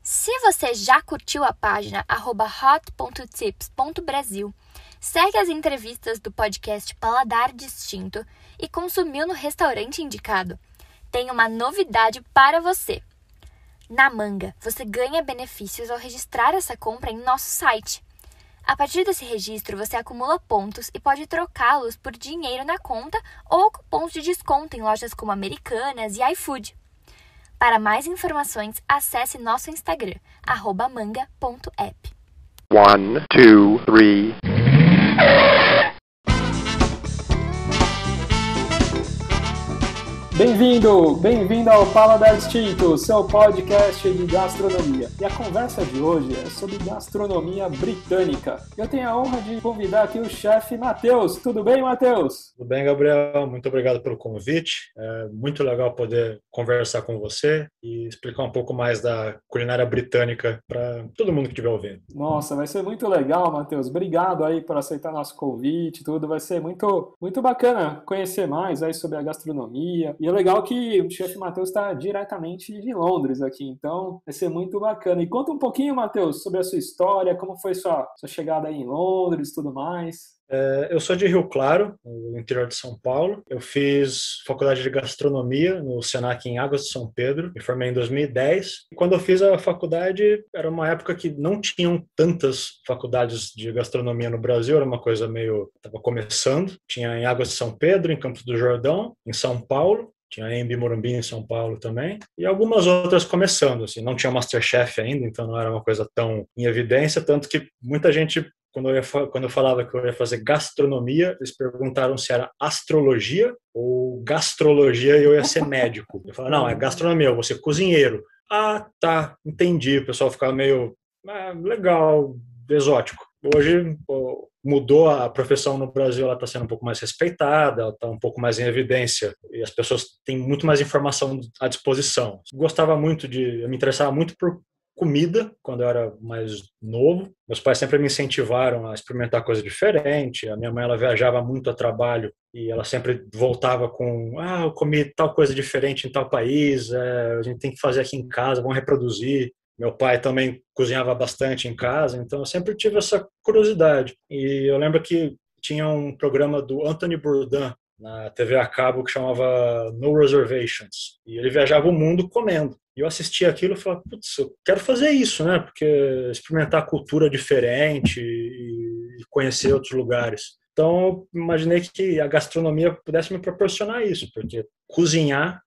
Se você já curtiu a página @hot.tips.brasil, segue as entrevistas do podcast Paladar Distinto e consumiu no restaurante indicado, tem uma novidade para você. Na Manga, você ganha benefícios ao registrar essa compra em nosso site. A partir desse registro, você acumula pontos e pode trocá-los por dinheiro na conta ou cupons de desconto em lojas como Americanas e iFood. Para mais informações, acesse nosso Instagram, @manga.app. 1, 2, 3. Bem-vindo ao Paladar Distinto, seu podcast de gastronomia. E a conversa de hoje é sobre gastronomia britânica. Eu tenho a honra de convidar aqui o chefe Matheus. Tudo bem, Matheus? Tudo bem, Gabriel. Muito obrigado pelo convite. É muito legal poder conversar com você e explicar um pouco mais da culinária britânica para todo mundo que estiver ouvindo. Nossa, vai ser muito legal, Matheus. Obrigado aí por aceitar nosso convite e tudo. Vai ser muito, muito bacana conhecer mais aí sobre a gastronomia. E é legal que o chefe Matheus está diretamente de Londres aqui, então vai ser muito bacana. E conta um pouquinho, Matheus, sobre a sua história, como foi sua chegada aí em Londres e tudo mais. Eu sou de Rio Claro, no interior de São Paulo. Eu fiz faculdade de gastronomia no Senac em Águas de São Pedro. Me formei em 2010. E quando eu fiz a faculdade, era uma época que não tinham tantas faculdades de gastronomia no Brasil. Era uma coisa meio... Estava começando. Tinha em Águas de São Pedro, em Campos do Jordão, em São Paulo. Tinha a Embi Morumbi em São Paulo também. E algumas outras começando. Assim, não tinha Masterchef ainda, então não era uma coisa tão em evidência. Tanto que muita gente... Quando eu falava que eu ia fazer gastronomia, eles perguntaram se era astrologia ou gastrologia e eu ia ser médico. Eu falava, não, é gastronomia, eu vou ser cozinheiro. Ah, tá, entendi. O pessoal ficava meio, legal, exótico. Hoje mudou a profissão no Brasil, ela está sendo um pouco mais respeitada, ela está um pouco mais em evidência e as pessoas têm muito mais informação à disposição. Eu me interessava muito por comida quando eu era mais novo. Meus pais sempre me incentivaram a experimentar coisa diferente. A minha mãe, ela viajava muito a trabalho e ela sempre voltava com eu comi tal coisa diferente em tal país, a gente tem que fazer aqui em casa, vamos reproduzir. Meu pai também cozinhava bastante em casa, então eu sempre tive essa curiosidade. E eu lembro que tinha um programa do Anthony Bourdain na TV a cabo que chamava No Reservations. E ele viajava o mundo comendo. E eu assistia aquilo e falava, putz, eu quero fazer isso, né? Porque experimentar cultura diferente e conhecer outros lugares. Então, eu imaginei que a gastronomia pudesse me proporcionar isso, porque cozinhar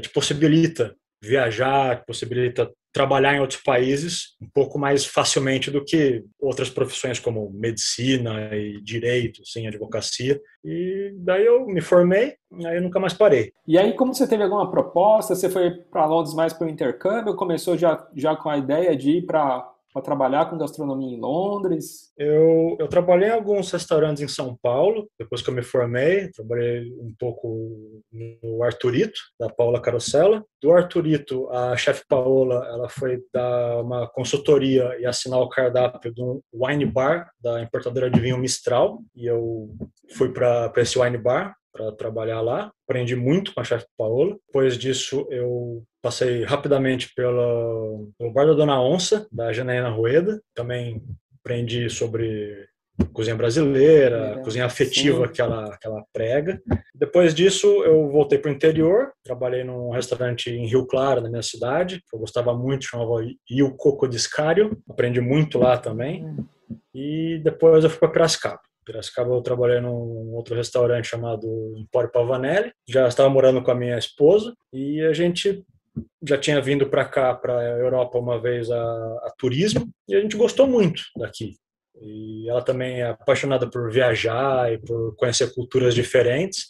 te possibilita viajar, te possibilita trabalhar em outros países um pouco mais facilmente do que outras profissões como medicina e direito, assim, advocacia. E daí eu me formei, aí eu nunca mais parei. E aí, como você teve alguma proposta? Você foi para Londres mais para o intercâmbio? Começou já com a ideia de ir para trabalhar com gastronomia em Londres? Eu trabalhei em alguns restaurantes em São Paulo, depois que eu me formei. Trabalhei um pouco no Arturito, da Paola Carosella. Do Arturito, a chefe Paola, ela foi dar uma consultoria e assinar o cardápio de um wine bar da importadora de vinho Mistral. E eu fui para esse wine bar para trabalhar lá. Aprendi muito com a chefe Paola. Depois disso, eu passei rapidamente pelo Bar da Dona Onça, da Janaína Rueda. Também aprendi sobre cozinha brasileira, cozinha afetiva que ela prega. Depois disso, eu voltei para o interior. Trabalhei num restaurante em Rio Claro, na minha cidade, que eu gostava muito, chamava Il Coco Discario. Aprendi muito lá também. E depois eu fui para Piracicaba. Piracicaba eu trabalhei num outro restaurante chamado Empório Pavanelli. Já estava morando com a minha esposa e a gente já tinha vindo para cá, para a Europa uma vez a turismo, e a gente gostou muito daqui. E ela também é apaixonada por viajar e por conhecer culturas diferentes.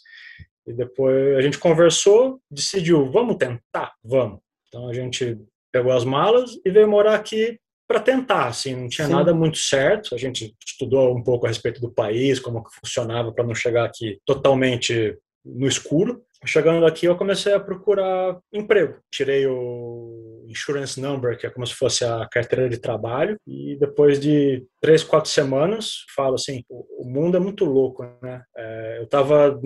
E depois a gente conversou, decidiu, vamos tentar? Vamos. Então a gente pegou as malas e veio morar aqui para tentar, assim, não tinha nada muito certo. A gente estudou um pouco a respeito do país, como que funcionava para não chegar aqui totalmente no escuro. Chegando aqui, eu comecei a procurar emprego. Tirei o insurance number, que é como se fosse a carteira de trabalho, e depois de 3, 4 semanas, falo assim, o mundo é muito louco, né? Eu estava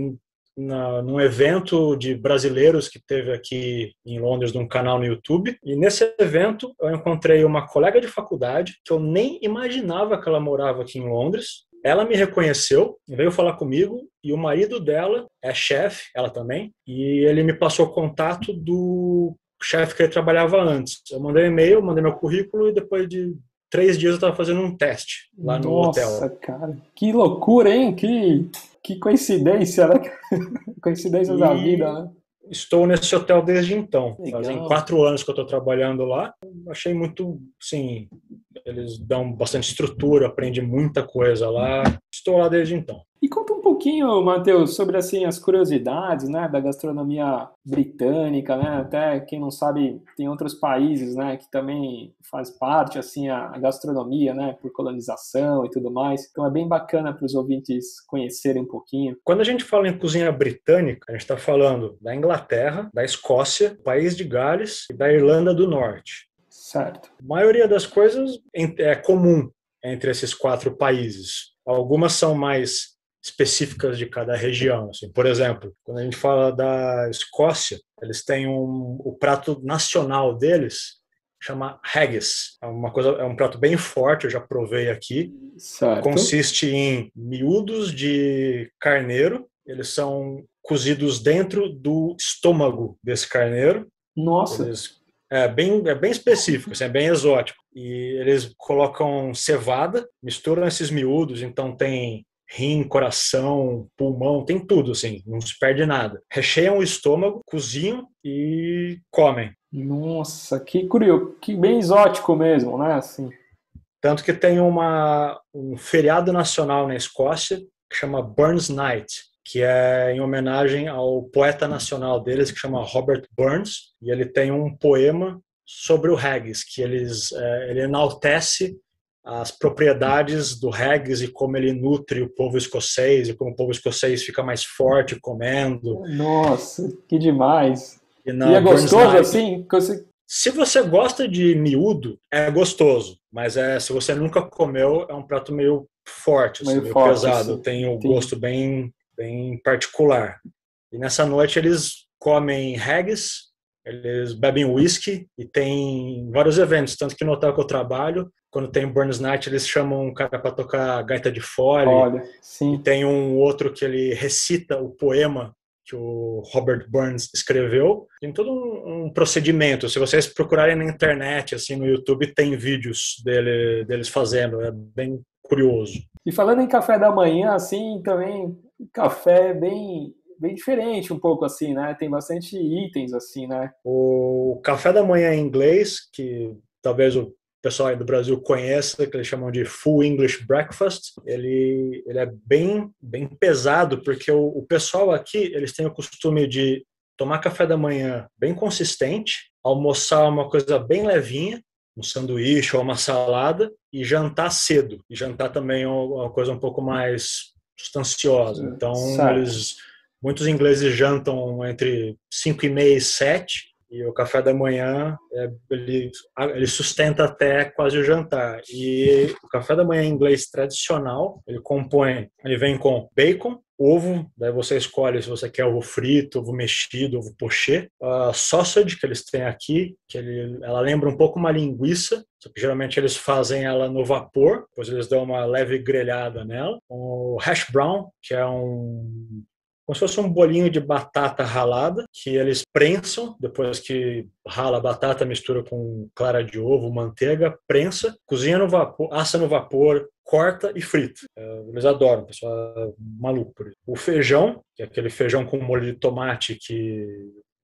num evento de brasileiros que teve aqui em Londres, num canal no YouTube. E nesse evento eu encontrei uma colega de faculdade que eu nem imaginava que ela morava aqui em Londres. Ela me reconheceu, veio falar comigo, e o marido dela é chefe, ela também, e ele me passou o contato do chefe que ele trabalhava antes. Eu mandei um e-mail, mandei meu currículo, e depois de 3 dias eu estava fazendo um teste lá no hotel. Nossa, cara, que loucura, hein? Que coincidência, né? Coincidências da vida, né? Estou nesse hotel desde então. Legal. Fazem 4 anos que eu estou trabalhando lá. Achei muito, sim, eles dão bastante estrutura, aprende muita coisa lá. Estou lá desde então. E conta um pouquinho, Matheus, sobre assim, as curiosidades, né, da gastronomia britânica, né? Até quem não sabe, tem outros países, né, que também faz parte assim a gastronomia, né, por colonização e tudo mais. Então é bem bacana para os ouvintes conhecerem um pouquinho. Quando a gente fala em cozinha britânica, a gente está falando da Inglaterra, da Escócia, do País de Gales e da Irlanda do Norte. Certo. A maioria das coisas é comum entre esses 4 países. Algumas são mais específicas de cada região. Assim. Por exemplo, quando a gente fala da Escócia, eles têm o prato nacional deles, chama haggis. É um prato bem forte, eu já provei aqui. Certo. Consiste em miúdos de carneiro, eles são cozidos dentro do estômago desse carneiro. Nossa. É bem específico, assim, é bem exótico. E eles colocam cevada, misturam esses miúdos, então tem rim, coração, pulmão, tem tudo, assim, não se perde nada. Recheiam o estômago, cozinham e comem. Nossa, que curioso, que bem exótico mesmo, né? Assim. Tanto que tem um feriado nacional na Escócia que chama Burns Night, que é em homenagem ao poeta nacional deles, que chama Robert Burns, e ele tem um poema sobre o haggis, que ele enaltece as propriedades do haggis e como ele nutre o povo escocês, e como o povo escocês fica mais forte comendo. Nossa, que demais. E é gostoso assim? Se você gosta de miúdo, é gostoso, mas se você nunca comeu, é um prato meio forte, meio pesado, assim. Tem um gosto bem particular. E nessa noite eles comem haggis, eles bebem whisky e tem vários eventos, tanto que no hotel que eu trabalho, quando tem Burns Night, eles chamam um cara para tocar gaita de fole. Olha, sim. E tem um outro que ele recita o poema que o Robert Burns escreveu. Tem todo um procedimento. Se vocês procurarem na internet, assim, no YouTube, tem vídeos deles fazendo. É bem curioso. E falando em café da manhã, assim, também café bem diferente um pouco, assim, né? Tem bastante itens, assim, né? O café da manhã em inglês, que talvez o pessoal aí do Brasil conheça, que eles chamam de Full English Breakfast, ele é bem pesado, porque o pessoal aqui, eles têm o costume de tomar café da manhã bem consistente, almoçar uma coisa bem levinha, um sanduíche ou uma salada, e jantar cedo. E jantar também é uma coisa um pouco mais substanciosa. Então, muitos ingleses jantam entre 5h30 e 7h, e o café da manhã, ele sustenta até quase o jantar. E o café da manhã em inglês tradicional, ele vem com bacon, ovo, daí você escolhe se você quer ovo frito, ovo mexido, ovo pochê. A sausage, que eles têm aqui, ela lembra um pouco uma linguiça, só que geralmente eles fazem ela no vapor, depois eles dão uma leve grelhada nela. O hash brown, que é como se fosse um bolinho de batata ralada, que eles prensam, depois que rala a batata, mistura com clara de ovo, manteiga, prensa, cozinha no vapor, assa no vapor, corta e frita. Eles adoram, o pessoal é maluco por isso. O feijão, que é aquele feijão com molho de tomate que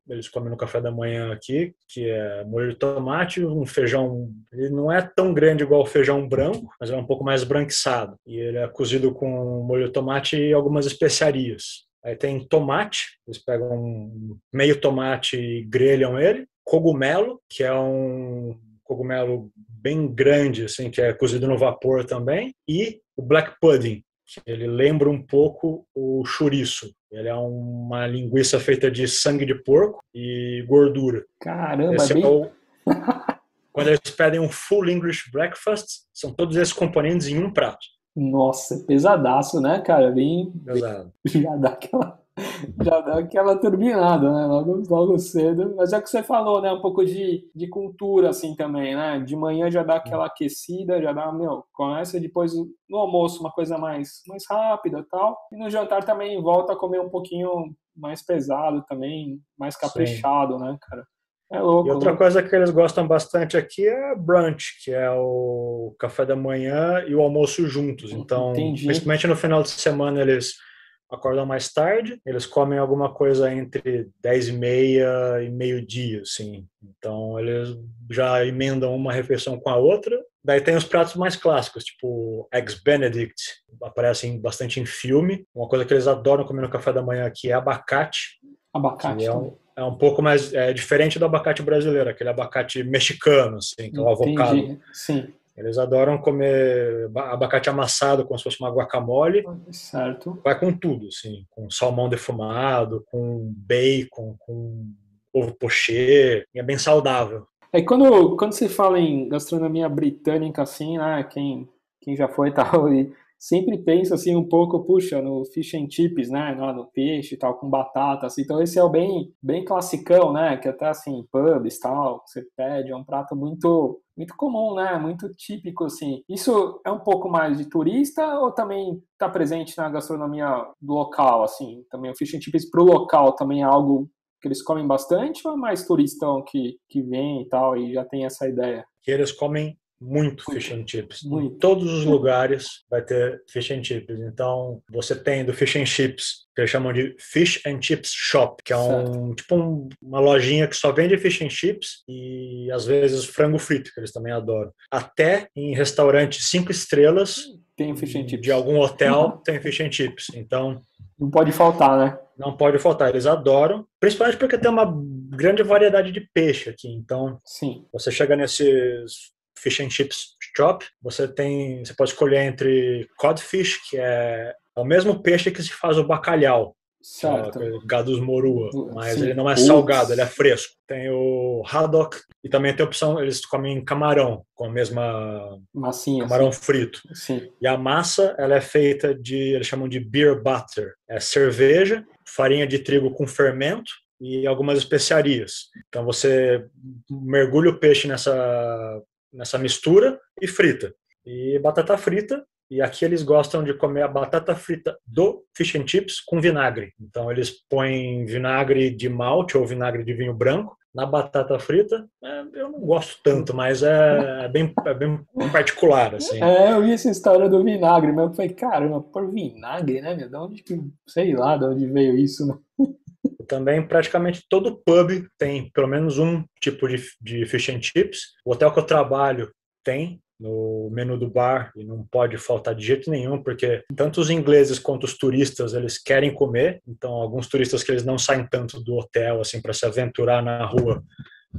eles comem no café da manhã aqui, que é molho de tomate, um feijão, ele não é tão grande igual o feijão branco, mas é um pouco mais branquiçado. E ele é cozido com molho de tomate e algumas especiarias. Aí tem tomate, eles pegam meio tomate e grelham ele. Cogumelo, que é um cogumelo bem grande, assim, que é cozido no vapor também. E o black pudding, que ele lembra um pouco o chouriço. Ele é uma linguiça feita de sangue de porco e gordura. Caramba, Quando eles pedem um full English breakfast, são todos esses componentes em um prato. Nossa, pesadaço, né, cara? Pesado. Já dá Já dá aquela turbinada, né? Logo cedo. Mas é o que você falou, né? Um pouco de cultura, assim, também, né? De manhã já dá aquela aquecida, já dá, começa depois no almoço uma coisa mais rápida e tal. E no jantar também volta a comer um pouquinho mais pesado também, mais Sim. caprichado, né, cara? É E louco, outra louco. coisa que eles gostam bastante aqui é brunch, que é o café da manhã e o almoço juntos. Então, Entendi. principalmente no final de semana, eles acordam mais tarde, eles comem alguma coisa entre 10h30 e meio-dia, assim. Então, eles já emendam uma refeição com a outra. Daí tem os pratos mais clássicos, tipo Eggs Benedict, aparecem bastante em filme. Uma coisa que eles adoram comer no café da manhã aqui é abacate, que Abacate é também. um pouco mais diferente do abacate brasileiro, aquele abacate mexicano, assim, que é o avocado. Entendi. Sim. Eles adoram comer abacate amassado, como se fosse uma guacamole. Certo. Vai com tudo, assim, com salmão defumado, com bacon, com ovo pochê. E é bem saudável. É quando se fala em gastronomia britânica, assim, né? Quem já foi e tal, e sempre pensa assim um pouco, puxa, no fish and chips, né? No peixe e tal, com batata, assim. Então esse é o bem classicão, né? Que até assim, pubs tal, você pede, é um prato muito comum, né? Muito típico, assim. Isso é um pouco mais de turista ou também está presente na gastronomia local, assim? Também o fish and chips para o local também é algo que eles comem bastante ou é mais turistão que vem e tal e já tem essa ideia? Que eles comem muito fish Muito, and chips. Em muito. todos os lugares vai ter fish and chips. Então, você tem do fish and chips, que eles chamam de Fish and Chips Shop, que é Certo. uma lojinha que só vende fish and chips e às vezes frango frito, que eles também adoram. Até em restaurantes 5 estrelas Tem o fish and de chips. algum hotel tem fish and chips. Então, Não pode faltar, né? não pode faltar. Eles adoram, principalmente porque tem uma grande variedade de peixe aqui. Então, Sim. você chega nesses fish and chips shop, você pode escolher entre codfish, que é o mesmo peixe que se faz o bacalhau, que é Certo. aquele gadus morua, mas ele Sim. não é salgado, ele é Putz. fresco. Tem o haddock e também tem a opção, eles comem camarão, com a mesma Massinha, camarão assim. frito. Sim. E a massa, ela é feita eles chamam de beer butter, é cerveja, farinha de trigo com fermento e algumas especiarias. Então você mergulha o peixe nessa mistura e frita. E batata frita, e aqui eles gostam de comer a batata frita do fish and chips com vinagre. Então eles põem vinagre de malte ou vinagre de vinho branco na batata frita. Eu não gosto tanto, mas é bem particular, assim. Eu vi essa história do vinagre, mas eu falei, caramba, por vinagre, né, meu? De onde que, sei lá, de onde veio isso, né? Também praticamente todo pub tem pelo menos um tipo de fish and chips. O hotel que eu trabalho tem no menu do bar e não pode faltar de jeito nenhum, porque tanto os ingleses quanto os turistas eles querem comer. Então, alguns turistas que eles não saem tanto do hotel assim para se aventurar na rua,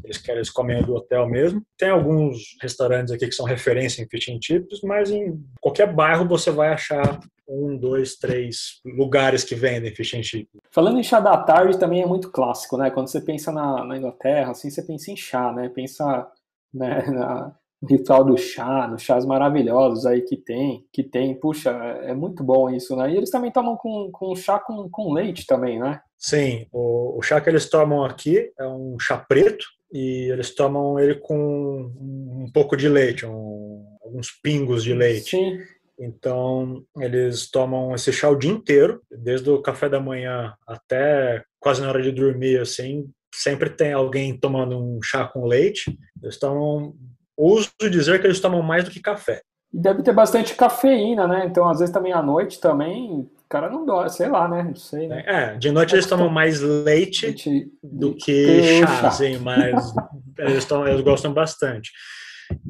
eles comem do hotel mesmo. Tem alguns restaurantes aqui que são referência em fish and chips, mas em qualquer bairro você vai achar 1, 2, 3 lugares que vendem fish and chips. Falando em chá da tarde, também é muito clássico, né? Quando você pensa na Inglaterra, assim, você pensa em chá, né? Pensa, né, no ritual do chá, nos chás maravilhosos aí que tem. Puxa, é muito bom isso, né? E eles também tomam com chá com leite também, né? Sim, o chá que eles tomam aqui é um chá preto e eles tomam ele com um pouco de leite, alguns pingos de leite. Sim, Então, eles tomam esse chá o dia inteiro, desde o café da manhã até quase na hora de dormir, assim, sempre tem alguém tomando um chá com leite. Eles tomam, ouso dizer que eles tomam mais do que café. e deve ter bastante cafeína, né? Então, às vezes também à noite também, o cara não dorme, sei lá, né? Não sei, né? De noite eles tomam mais leite Leite do que que o chá, chá. assim, mas eles gostam bastante.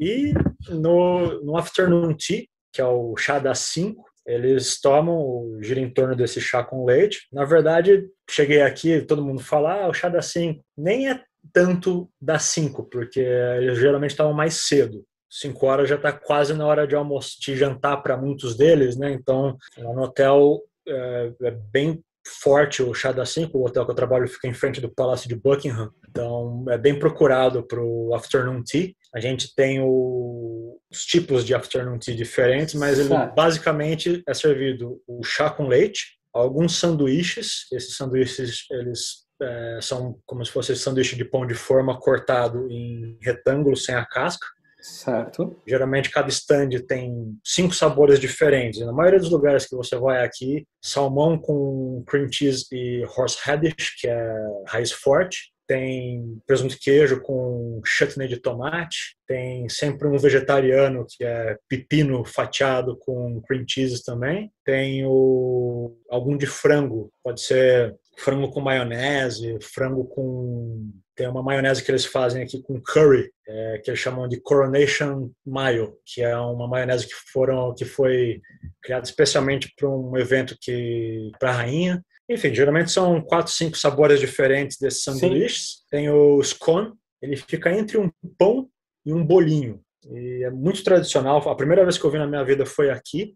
E no afternoon tea, que é o chá das 5, eles tomam, gira em torno desse chá com leite. Na verdade, cheguei aqui, todo mundo fala, o chá das 5 nem é tanto das 5, porque eles geralmente tomam mais cedo. 5 horas já está quase na hora de almoço, de jantar para muitos deles, né? Então, lá no hotel é bem forte o chá das 5. O hotel que eu trabalho fica em frente do Palácio de Buckingham, então é bem procurado para o afternoon tea. A gente tem os tipos de afternoon tea diferentes, mas ele Certo. basicamente é servido o chá com leite, alguns sanduíches. Esses sanduíches, eles são como se fosse sanduíche de pão de forma cortado em retângulo, sem a casca. Certo. Geralmente cada stand tem 5 sabores diferentes. Na maioria dos lugares que você vai aqui, salmão com cream cheese e horseradish, que é raiz forte. Tem presunto de queijo com chutney de tomate. Tem sempre um vegetariano, que é pepino fatiado com cream cheese também. Tem algum de frango, pode ser frango com maionese, frango com... Tem uma maionese que eles fazem aqui com curry, que eles chamam de Coronation Mayo, que é uma maionese que foi criada especialmente para um evento para a rainha. Enfim, geralmente são 4, 5 sabores diferentes desses sanduíches. Sim. Tem o scone, ele fica entre um pão e um bolinho. E é muito tradicional. A primeira vez que eu vi na minha vida foi aqui,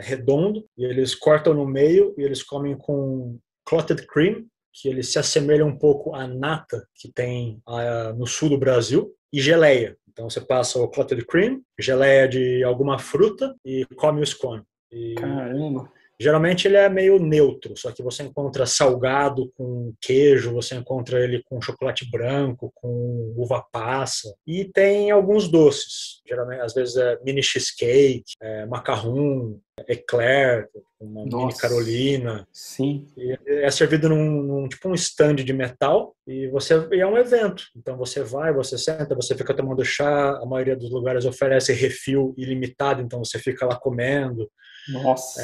redondo, e eles cortam no meio e eles comem com clotted cream, que ele se assemelha um pouco à nata que tem no sul do Brasil, e geleia. Então você passa o clotted cream, geleia de alguma fruta e come o scone. Caramba! Geralmente ele é meio neutro, só que você encontra salgado com queijo, você encontra ele com chocolate branco, com uva passa. E tem alguns doces, geralmente às vezes é mini cheesecake, macarrão, eclair, uma mini carolina. Sim. E é servido num tipo um stand de metal e é um evento. Então você vai, você senta, você fica tomando chá. A maioria dos lugares oferece refil ilimitado, então você fica lá comendo. Nossa.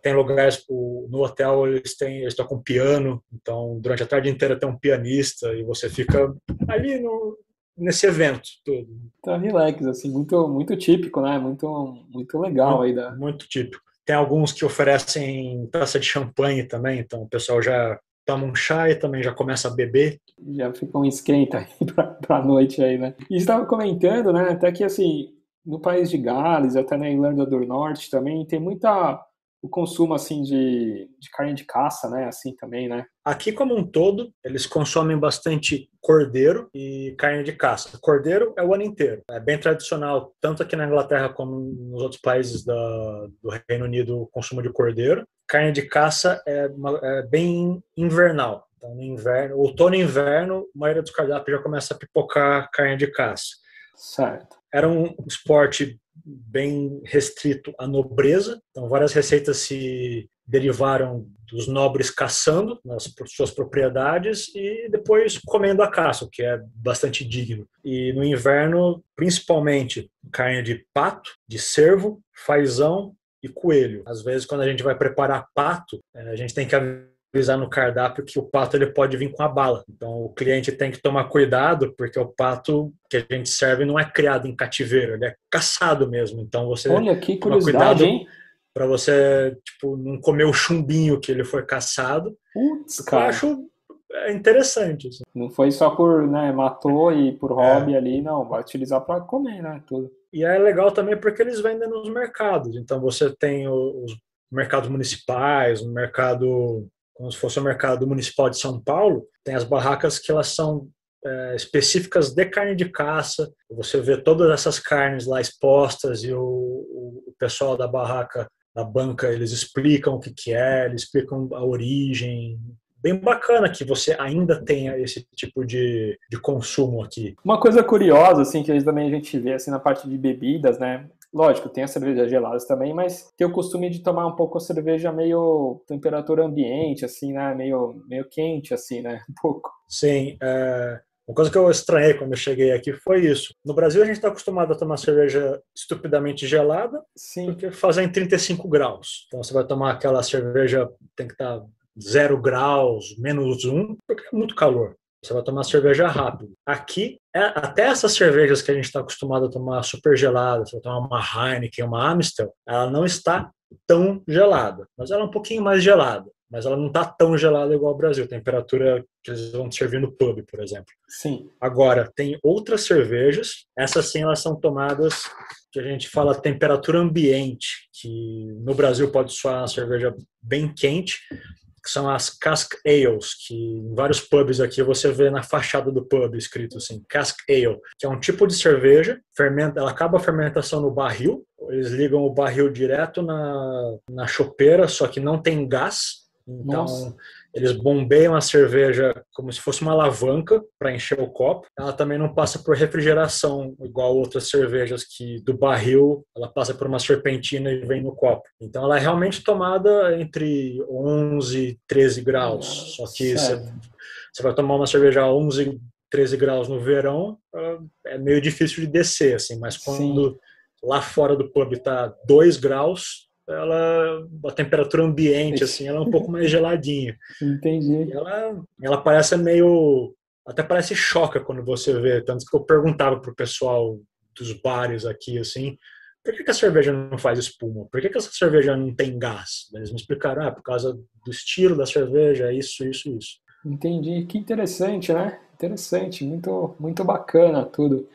Tem lugares no hotel eles tocam piano, então durante a tarde inteira tem um pianista e você fica ali nesse evento todo. Tá relax, assim, muito, muito típico, né? Muito, muito legal aí muito típico. Tem alguns que oferecem taça de champanhe também, então o pessoal já toma um chá e também já começa a beber. Já fica um esquenta aí pra noite aí, né? E estava comentando, né? Até que assim, no país de Gales, até na Irlanda do Norte também, tem o consumo assim de carne de caça, né? Assim também, né? Aqui como um todo, eles consomem bastante cordeiro e carne de caça. Cordeiro é o ano inteiro. É bem tradicional, tanto aqui na Inglaterra como nos outros países do Reino Unido, o consumo de cordeiro. Carne de caça é bem invernal. Então, no inverno, outono e inverno, a maioria dos cardápios já começa a pipocar carne de caça. Certo. Era um esporte bem restrito à nobreza, então várias receitas se derivaram dos nobres caçando nas suas propriedades e depois comendo a caça, o que é bastante digno. E no inverno, principalmente carne de pato, de cervo, fazão e coelho. Às vezes, quando a gente vai preparar pato, a gente tem que avisar no cardápio que o pato ele pode vir com a bala. Então o cliente tem que tomar cuidado, porque o pato que a gente serve não é criado em cativeiro, ele é caçado mesmo. Então você Olha que toma curiosidade, cuidado, hein? Para você não comer o chumbinho que ele foi caçado. Putz, cara. Eu acho interessante. Assim. Não foi só por, né, matou e por hobby ali, não, vai utilizar para comer, né, tudo. E é legal também porque eles vendem nos mercados. Então você tem os mercados municipais, o mercado, como se fosse o mercado municipal de São Paulo, tem as barracas que elas são específicas de carne de caça. Você vê todas essas carnes lá expostas e o pessoal da barraca, da banca, eles explicam o que é, eles explicam a origem. Bem bacana que você ainda tenha esse tipo de consumo aqui. Uma coisa curiosa, assim, que também a gente vê assim, na parte de bebidas, né? Lógico, tem as cervejas geladas também, mas tem o costume de tomar um pouco a cerveja meio temperatura ambiente, assim, né? Meio quente, assim, né? Um pouco. Sim, uma coisa que eu estranhei quando eu cheguei aqui foi isso. No Brasil, a gente está acostumado a tomar cerveja estupidamente gelada, sim, porque fazem 35 graus. Então, você vai tomar aquela cerveja, tem que estar 0 graus, -1, porque é muito calor. Você vai tomar cerveja rápido. Aqui, até essas cervejas que a gente está acostumado a tomar super geladas, você vai tomar uma Heineken, uma Amstel, ela não está tão gelada, mas ela é um pouquinho mais gelada. Mas ela não está tão gelada igual ao Brasil, temperatura que eles vão servir no pub, por exemplo. Sim. Agora, tem outras cervejas, essas sim elas são tomadas, que a gente fala temperatura ambiente, que no Brasil pode soar uma cerveja bem quente, que são as cask ales, que em vários pubs aqui você vê na fachada do pub escrito assim, cask ale, que é um tipo de cerveja, ela acaba a fermentação no barril, eles ligam o barril direto na chopeira, só que não tem gás. Então, Nossa. eles bombeiam a cerveja como se fosse uma alavanca para encher o copo. Ela também não passa por refrigeração, igual outras cervejas que do barril ela passa por uma serpentina e vem no copo. Então, ela é realmente tomada entre 11 e 13 graus. Só que Certo. você vai tomar uma cerveja a 11, 13 graus no verão, é meio difícil de descer, assim, mas Sim, quando lá fora do pub está 2 graus, a temperatura ambiente assim, ela é um pouco mais geladinha. E entendi. ela parece meio, até parece choca quando você vê, tanto que eu perguntava pro pessoal dos bares aqui assim, por que a cerveja não faz espuma? Por que essa cerveja não tem gás? Eles me explicaram, por causa do estilo da cerveja, isso, isso, isso. Entendi. Que interessante, né? Interessante, muito, muito bacana tudo.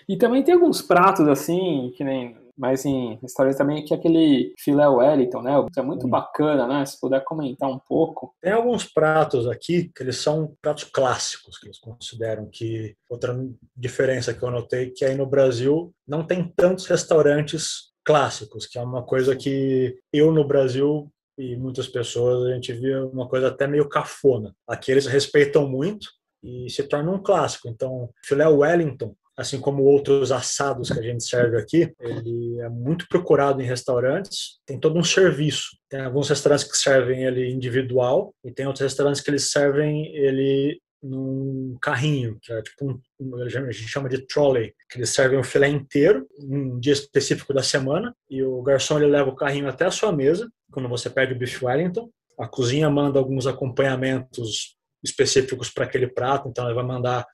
E também tem alguns pratos assim, que nem mais em restaurante também, que é aquele filé Wellington, né? É muito bacana, né? Se puder comentar um pouco. Tem alguns pratos aqui que eles são pratos clássicos, que eles consideram que outra diferença que eu notei que aí no Brasil não tem tantos restaurantes clássicos, que é uma coisa que eu no Brasil e muitas pessoas a gente via uma coisa até meio cafona. Aqui eles respeitam muito e se torna um clássico. Então, filé Wellington, assim como outros assados que a gente serve aqui, ele é muito procurado em restaurantes, tem todo um serviço. Tem alguns restaurantes que servem ele individual e tem outros restaurantes que eles servem ele num carrinho, que é tipo a gente chama de trolley, que eles servem o filé inteiro um dia específico da semana e o garçom ele leva o carrinho até a sua mesa quando você pede o beef Wellington. A cozinha manda alguns acompanhamentos específicos para aquele prato, então ele vai mandar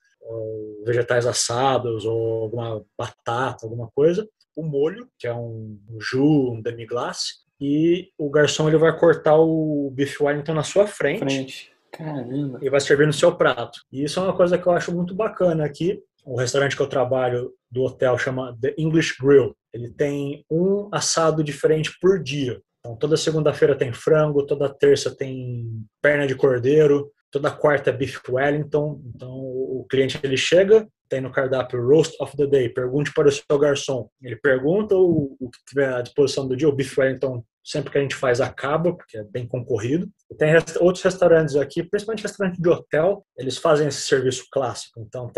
vegetais assados ou alguma batata, alguma coisa, o molho, que é um jus, um demi-glace, e o garçom ele vai cortar o beef Wellington na sua frente Frente. Caramba. e vai servir no seu prato. E isso é uma coisa que eu acho muito bacana aqui. O restaurante que eu trabalho do hotel chama The English Grill. Ele tem um assado diferente por dia. Então, toda segunda-feira tem frango, toda terça tem perna de cordeiro, toda quarta é beef Wellington. Então, o cliente ele chega, tem no cardápio Roast of the Day, pergunte para o seu garçom. Ele pergunta o que tiver à disposição do dia, o beef Wellington sempre que a gente faz acaba, porque é bem concorrido. E tem outros restaurantes aqui, principalmente restaurante de hotel, eles fazem esse serviço clássico. Então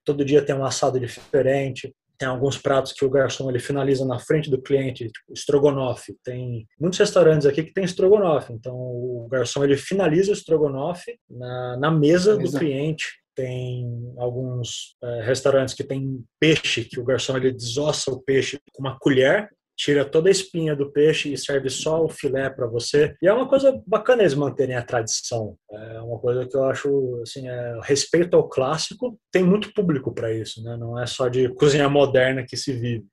todo dia tem um assado diferente, tem alguns pratos que o garçom ele finaliza na frente do cliente, tipo estrogonofe. Tem muitos restaurantes aqui que tem estrogonofe, então o garçom ele finaliza o estrogonofe na mesa do cliente. Tem alguns restaurantes que tem peixe, que o garçom ele desossa o peixe com uma colher, tira toda a espinha do peixe e serve só o filé para você. E é uma coisa bacana eles manterem a tradição. É uma coisa que eu acho, assim, respeito ao clássico. Tem muito público para isso, né? Não é só de cozinha moderna que se vive.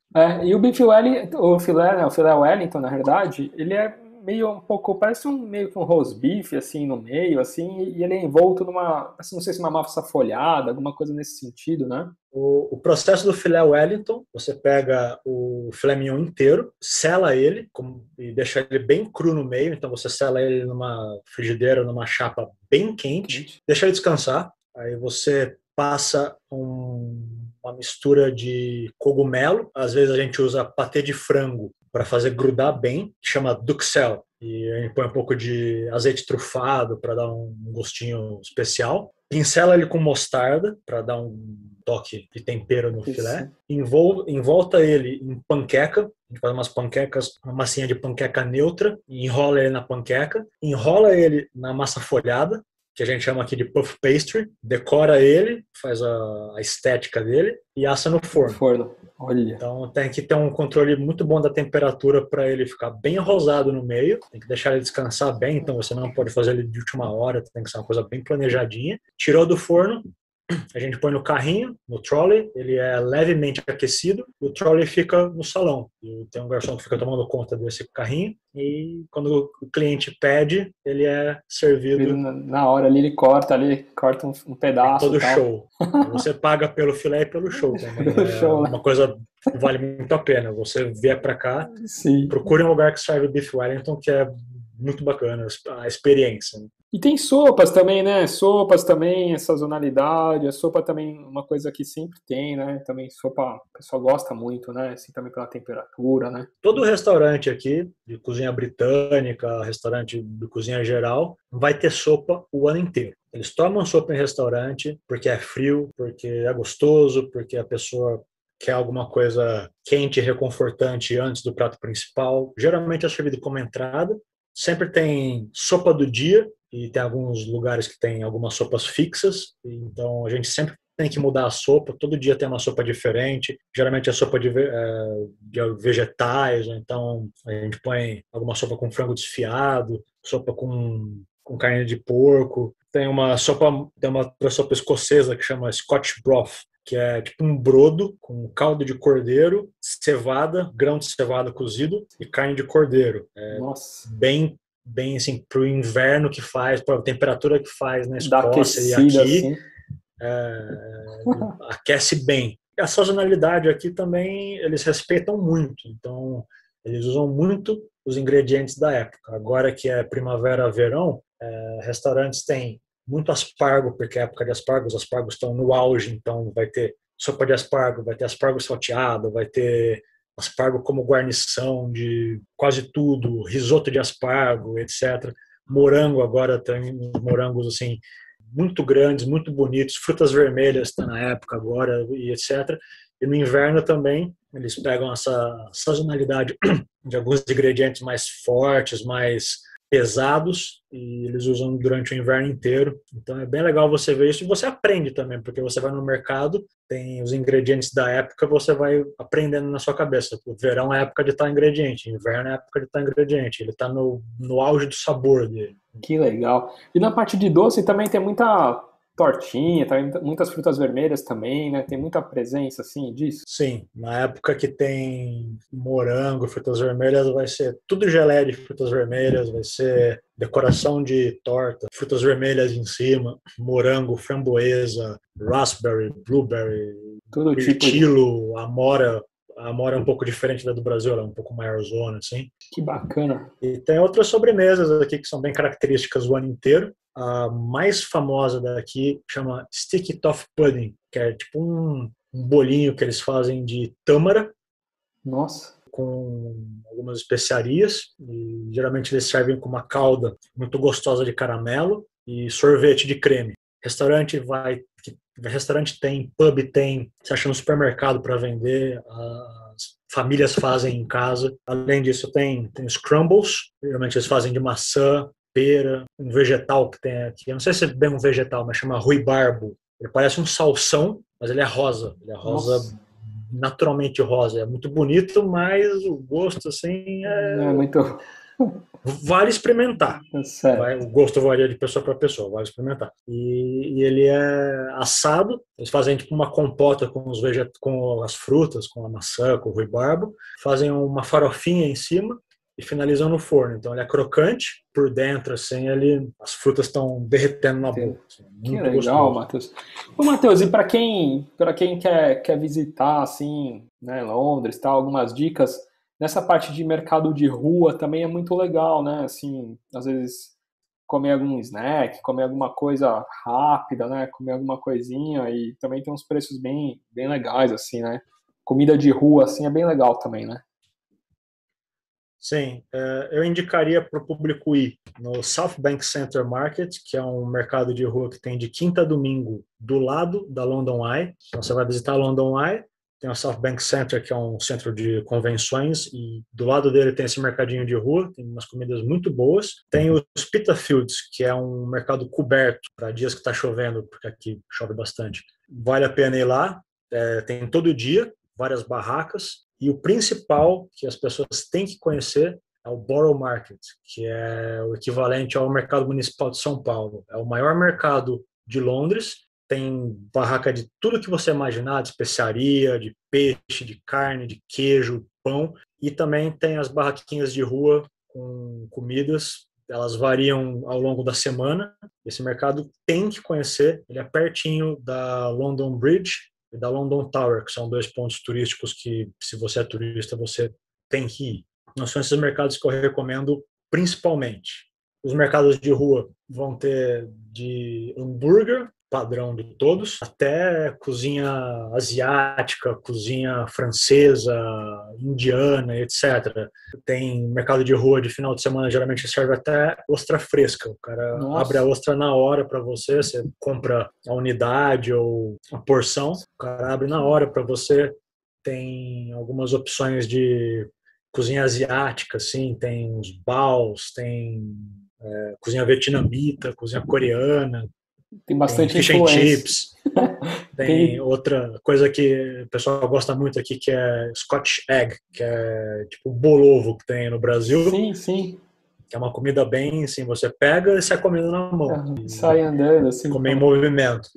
E o beef Wellington, o filé, né, o filé Wellington, na verdade, ele é meio um pouco, parece meio que um roast beef, assim, no meio, assim, e ele é envolto numa, assim, não sei se uma massa folhada, alguma coisa nesse sentido, né? O processo do filé Wellington, você pega o filé mignon inteiro, sela ele e deixa ele bem cru no meio, então você sela ele numa frigideira, numa chapa bem quente, deixa ele descansar, aí você passa uma mistura de cogumelo, às vezes a gente usa patê de frango para fazer grudar bem, que chama duxelle, e a gente põe um pouco de azeite trufado para dar um gostinho especial. Pincela ele com mostarda para dar um toque de tempero no filé. Envolta ele em panqueca. A gente faz umas panquecas, uma massinha de panqueca neutra, e enrola ele na panqueca. Enrola ele na massa folhada, que a gente chama aqui de puff pastry. Decora ele, faz a estética dele e assa no forno. Olha. Então tem que ter um controle muito bom da temperatura para ele ficar bem rosado no meio. Tem que deixar ele descansar bem, então você não pode fazer ele de última hora, tem que ser uma coisa bem planejadinha. Tirou do forno, a gente põe no carrinho, no trolley, ele é levemente aquecido e o trolley fica no salão. E tem um garçom que fica tomando conta desse carrinho e quando o cliente pede, ele é servido. Na hora ali, ele corta um pedaço. Todo show. Você paga pelo filé e pelo show também. Uma coisa que vale muito a pena. Você vier para cá, procure um lugar que serve Beef Wellington, que é muito bacana a experiência. E tem sopas também, né? Sopas também, sazonalidade. A sopa também é uma coisa que sempre tem, né? Também sopa, o pessoal gosta muito, né? Assim, também pela temperatura, né? Todo restaurante aqui, de cozinha britânica, restaurante de cozinha geral, vai ter sopa o ano inteiro. Eles tomam sopa em restaurante porque é frio, porque é gostoso, porque a pessoa quer alguma coisa quente e reconfortante antes do prato principal. Geralmente é servido como entrada. Sempre tem sopa do dia, e tem alguns lugares que tem algumas sopas fixas. Então a gente sempre tem que mudar a sopa. Todo dia tem uma sopa diferente. Geralmente é sopa de vegetais, ou então a gente põe alguma sopa com frango desfiado, sopa com carne de porco. Tem uma outra sopa escocesa que chama Scotch Broth, que é tipo um brodo com caldo de cordeiro, cevada, grão de cevada cozido e carne de cordeiro. Nossa, Bem assim, para o inverno que faz, para a temperatura que faz na dá Escócia e aquecida aqui, assim. aquece bem. E a sazonalidade aqui também eles respeitam muito, então eles usam muito os ingredientes da época. Agora que é primavera, verão, restaurantes têm muito aspargo, porque é época de aspargo, os aspargos estão no auge, então vai ter sopa de aspargo, vai ter aspargo salteado, vai ter aspargo como guarnição de quase tudo, risoto de aspargo, etc. Morango agora tem morangos assim muito grandes, muito bonitos, frutas vermelhas está na época agora e etc. E no inverno também eles pegam essa sazonalidade de alguns ingredientes mais fortes, mais pesados, e eles usam durante o inverno inteiro. Então é bem legal você ver isso e você aprende também, porque você vai no mercado, tem os ingredientes da época, você vai aprendendo na sua cabeça. O verão é a época de tal ingrediente, o inverno é a época de tal ingrediente, ele está no auge do sabor dele. Que legal. E na parte de doce também tem muita tortinha, tem muitas frutas vermelhas também, né? Tem muita presença, assim, disso. Sim, na época que tem morango, frutas vermelhas, vai ser tudo geleia de frutas vermelhas, vai ser decoração de torta, frutas vermelhas em cima, morango, framboesa, raspberry, blueberry, Todo tipo de... mirtilo, amora. A amora é um pouco diferente da do Brasil, ela é um pouco maiorzona, assim. Que bacana. E tem outras sobremesas aqui que são bem características o ano inteiro. A mais famosa daqui chama Sticky Toffee Pudding, que é tipo um bolinho que eles fazem de tâmara Nossa. com algumas especiarias. E geralmente eles servem com uma calda muito gostosa de caramelo e sorvete de creme. Restaurante tem, pub tem, você acha no supermercado para vender, as famílias fazem em casa. Além disso, tem os crumbles, geralmente eles fazem de maçã, pera, um vegetal que tem aqui, eu não sei se é bem um vegetal, mas chama ruibarbo. Ele parece um salsão, mas ele é rosa. Ele é rosa, Nossa. naturalmente rosa. É muito bonito, mas o gosto, assim, Não é muito... vale experimentar. Certo. O gosto varia de pessoa para pessoa, vale experimentar. E ele é assado, eles fazem tipo uma compota com as frutas, com a maçã, com o ruibarbo, fazem uma farofinha em cima e finalizam no forno. Então ele é crocante, por dentro assim, as frutas estão derretendo na boca. Assim, Que muito legal, gostoso. Matheus. Ô, Matheus, e para quem quer visitar, assim, né, Londres, tá, algumas dicas, nessa parte de mercado de rua também é muito legal, né? Assim, às vezes comer algum snack, comer alguma coisa rápida, né? Comer alguma coisinha e também tem uns preços bem legais, assim, né? Comida de rua, assim, é bem legal também, né? Sim, eu indicaria para o público ir no South Bank Center Market, que é um mercado de rua que tem de quinta a domingo do lado da London Eye. Então você vai visitar a London Eye, tem o South Bank Center, que é um centro de convenções, e do lado dele tem esse mercadinho de rua, tem umas comidas muito boas. Tem os Spitalfields, que é um mercado coberto para dias que está chovendo, porque aqui chove bastante. Vale a pena ir lá, tem todo dia, várias barracas. E o principal que as pessoas têm que conhecer é o Borough Market, que é o equivalente ao mercado municipal de São Paulo. É o maior mercado de Londres, tem barraca de tudo que você imaginar, de especiaria, de peixe, de carne, de queijo, pão, e também tem as barraquinhas de rua com comidas, elas variam ao longo da semana. Esse mercado tem que conhecer, ele é pertinho da London Bridge e da London Tower, que são dois pontos turísticos que, se você é turista, você tem que ir. Não são esses mercados que eu recomendo principalmente. Os mercados de rua vão ter de hambúrguer, padrão de todos, até cozinha asiática, cozinha francesa, indiana, etc. Tem mercado de rua de final de semana, geralmente serve até ostra fresca. O cara abre a ostra na hora para você, você compra a unidade ou a porção, o cara abre na hora para você. Tem algumas opções de cozinha asiática, assim, tem os baos, tem cozinha vietnamita, cozinha coreana, Tem bastante tem fish and influência. chips, tem outra coisa que o pessoal gosta muito aqui, que é Scotch egg, que é tipo o bolovo que tem no Brasil. Sim, sim. Que é uma comida bem assim, você pega e sai comendo na mão. Sai andando assim. Comer em movimento.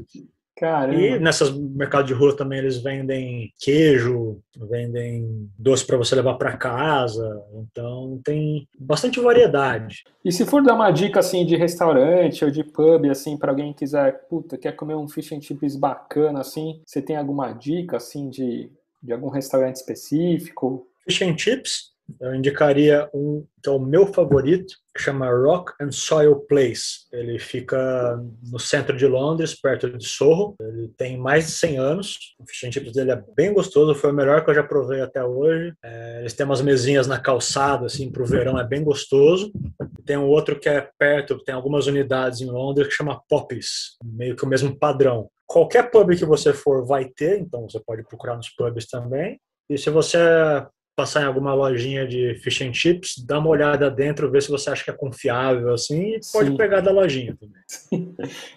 Caramba. E nessas mercados de rua também eles vendem queijo, vendem doce para você levar para casa. Então tem bastante variedade. E se for dar uma dica assim de restaurante ou de pub assim para alguém que quiser, quer comer um fish and chips bacana assim, você tem alguma dica assim de algum restaurante específico? Fish and chips, eu indicaria um que é o meu favorito, que chama Rock and Soil Place. Ele fica no centro de Londres, perto de Soho. Ele tem mais de 100 anos. O fish and chips dele é bem gostoso, foi o melhor que eu já provei até hoje. Eles têm umas mesinhas na calçada, assim, pro verão, é bem gostoso. Tem um outro que é perto, tem algumas unidades em Londres, que chama Poppies, meio que o mesmo padrão. Qualquer pub que você for vai ter, então você pode procurar nos pubs também. E se você passar em alguma lojinha de fish and chips, dá uma olhada dentro, ver se você acha que é confiável, assim, e pode pegar da lojinha também.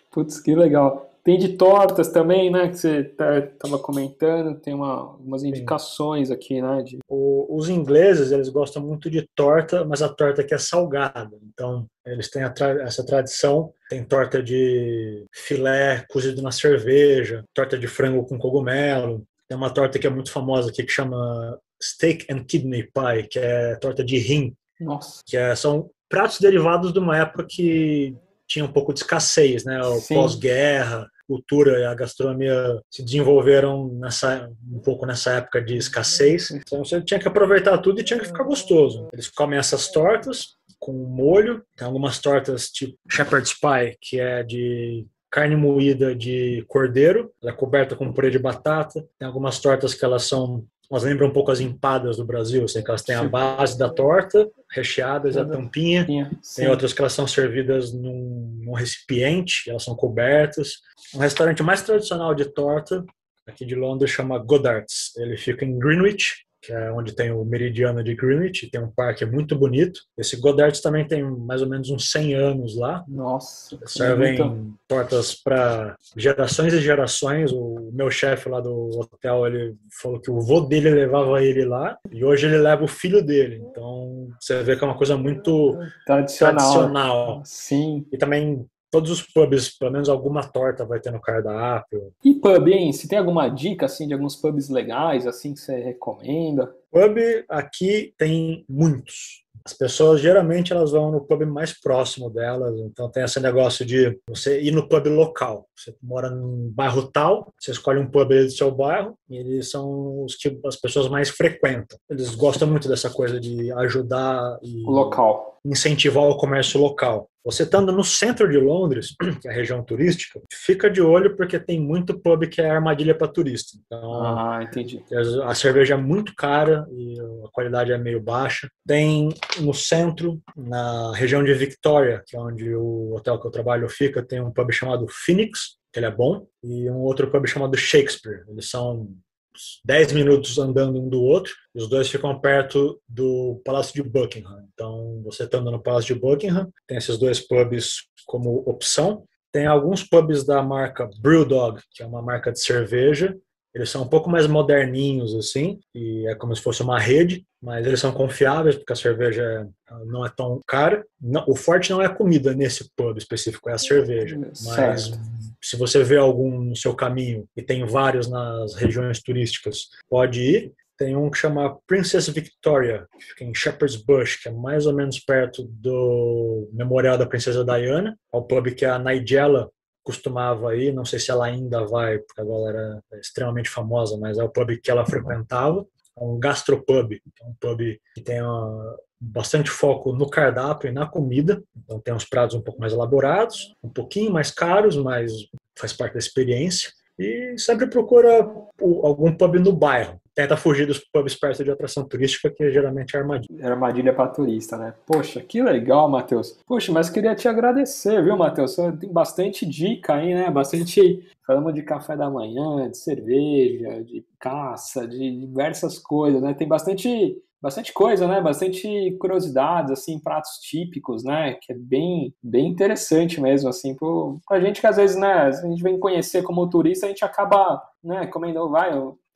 Putz, que legal. Tem de tortas também, né, que você estava comentando, tem umas indicações aqui, né? Os ingleses, eles gostam muito de torta, mas a torta aqui é salgada, então eles têm essa tradição, tem torta de filé cozido na cerveja, torta de frango com cogumelo, tem uma torta que é muito famosa aqui que chama Steak and Kidney Pie, que é torta de rim. Nossa. Que são pratos derivados de uma época que tinha um pouco de escassez, né? O pós-guerra, a cultura e a gastronomia se desenvolveram um pouco nessa época de escassez. Então você tinha que aproveitar tudo e tinha que ficar gostoso. Eles comem essas tortas com molho. Tem algumas tortas tipo Shepherd's Pie, que é de carne moída de cordeiro, ela é coberta com purê de batata. Tem algumas tortas que elas lembram um pouco as empadas do Brasil, assim, que elas têm a base da torta, recheadas, a tampinha. Tem outras que elas são servidas num recipiente, elas são cobertas. Um restaurante mais tradicional de torta, aqui de Londres, chama Goddard's. Ele fica em Greenwich, que é onde tem o meridiano de Greenwich, tem um parque muito bonito. Esse Goddard's também tem mais ou menos uns 100 anos lá. Nossa. Servem tortas para gerações e gerações. O meu chefe lá do hotel, ele falou que o vô dele levava ele lá e hoje ele leva o filho dele. Então você vê que é uma coisa muito tradicional. Sim. E também todos os pubs, pelo menos alguma torta vai ter no cardápio. E pub, hein? Você tem alguma dica, assim, de alguns pubs legais, assim, que você recomenda? Pub aqui tem muitos. As pessoas, geralmente, elas vão no pub mais próximo delas. Então, tem esse negócio de você ir no pub local. Você mora num bairro tal, você escolhe um pub do seu bairro e eles são os que as pessoas mais frequentam. Eles gostam muito dessa coisa de ajudar e incentivar o comércio local. Você estando no centro de Londres, que é a região turística, fica de olho porque tem muito pub que é armadilha para turista. Então, entendi. A cerveja é muito cara e a qualidade é meio baixa. Tem no centro, na região de Victoria, que é onde o hotel que eu trabalho fica, tem um pub chamado Phoenix, que ele é bom, e um outro pub chamado Shakespeare. Eles são 10 minutos andando um do outro, e os dois ficam perto do Palácio de Buckingham. Então, você estando no Palácio de Buckingham, tem esses dois pubs como opção. Tem alguns pubs da marca Brewdog, que é uma marca de cerveja. Eles são um pouco mais moderninhos, assim, e é como se fosse uma rede, mas eles são confiáveis, porque a cerveja não é tão cara. O forte não é a comida nesse pub específico, é a cerveja. Mas se você vê algum no seu caminho, e tem vários nas regiões turísticas, pode ir. Tem um que chama Princess Victoria, que fica em Shepherd's Bush, que é mais ou menos perto do Memorial da Princesa Diana. É o pub que a Nigella costumava ir, não sei se ela ainda vai, porque agora ela é extremamente famosa, mas é o pub que ela frequentava. um gastropub, que é um pub que tem bastante foco no cardápio e na comida. Então tem uns pratos um pouco mais elaborados, um pouquinho mais caros, mas faz parte da experiência. E sempre procura algum pub no bairro. Tenta fugir dos pubs perto de atração turística, que geralmente é armadilha. É armadilha para turista, né? Poxa, que legal, Matheus. Poxa, mas queria te agradecer, viu, Matheus? Tem bastante dica aí, né? Bastante. Falamos de café da manhã, de cerveja, de caça, de diversas coisas, né? Tem bastante coisa, né? Bastante curiosidades, assim, pratos típicos, né? Que é bem interessante mesmo, assim, pra gente que às vezes, né? A gente vem conhecer como turista, a gente acaba, né? Comendo,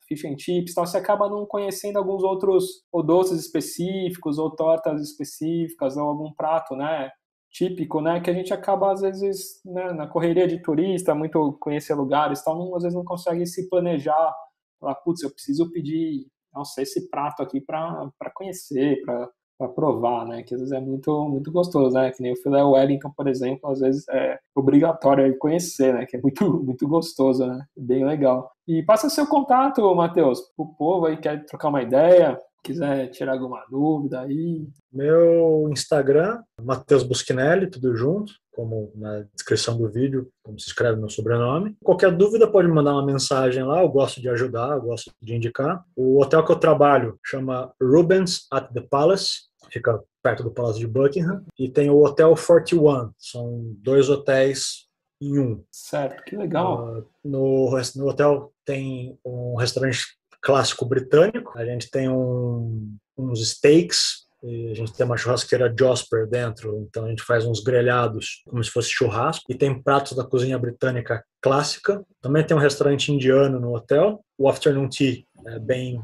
fish and chips, então você acaba não conhecendo alguns outros, ou doces específicos, ou tortas específicas, ou algum prato, né? Típico, né? Que a gente acaba, às vezes, né, na correria de turista, muito conhecer lugares, então, às vezes não consegue se planejar, falar, putz, eu preciso pedir, nossa, esse prato aqui para conhecer, para provar, né? Que às vezes é muito gostoso, né? Que nem o filé Wellington, por exemplo, às vezes é obrigatório conhecer, né? Que é muito gostoso, né? Bem legal. E passa seu contato, Matheus, pro povo aí que quer trocar uma ideia, quiser tirar alguma dúvida aí. Meu Instagram, Matheus Buschinelli, tudo junto, como na descrição do vídeo, como se escreve meu sobrenome. Qualquer dúvida pode me mandar uma mensagem lá, eu gosto de ajudar, eu gosto de indicar. O hotel que eu trabalho chama Rubens at the Palace, fica perto do Palácio de Buckingham, e tem o Hotel 41, são 2 hotéis em um. Certo, que legal. No hotel tem um restaurante clássico britânico, a gente tem uns steaks, e a gente tem uma churrasqueira Josper dentro, então a gente faz uns grelhados como se fosse churrasco, e tem pratos da cozinha britânica clássica. Também tem um restaurante indiano no hotel. O Afternoon Tea é bem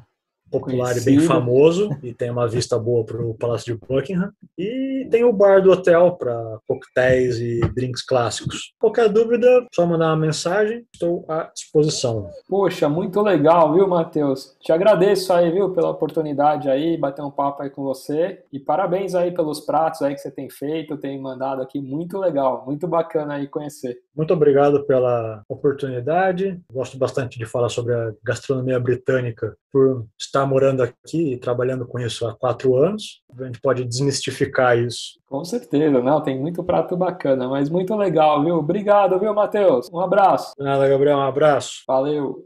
popular e bem famoso, e tem uma vista boa para o Palácio de Buckingham. E tem o bar do hotel para coquetéis e drinks clássicos. Qualquer dúvida, só mandar uma mensagem, estou à disposição. Poxa, muito legal, viu, Matheus? Te agradeço aí, viu, pela oportunidade aí, bater um papo aí com você. E parabéns aí pelos pratos aí que você tem feito, tem mandado aqui, muito legal, muito bacana aí conhecer. Muito obrigado pela oportunidade. Gosto bastante de falar sobre a gastronomia britânica por estar morando aqui e trabalhando com isso há 4 anos. A gente pode desmistificar isso. Com certeza, não, tem muito prato bacana, mas muito legal, viu? Obrigado, viu, Matheus? Um abraço. Nada, Gabriel, um abraço. Valeu.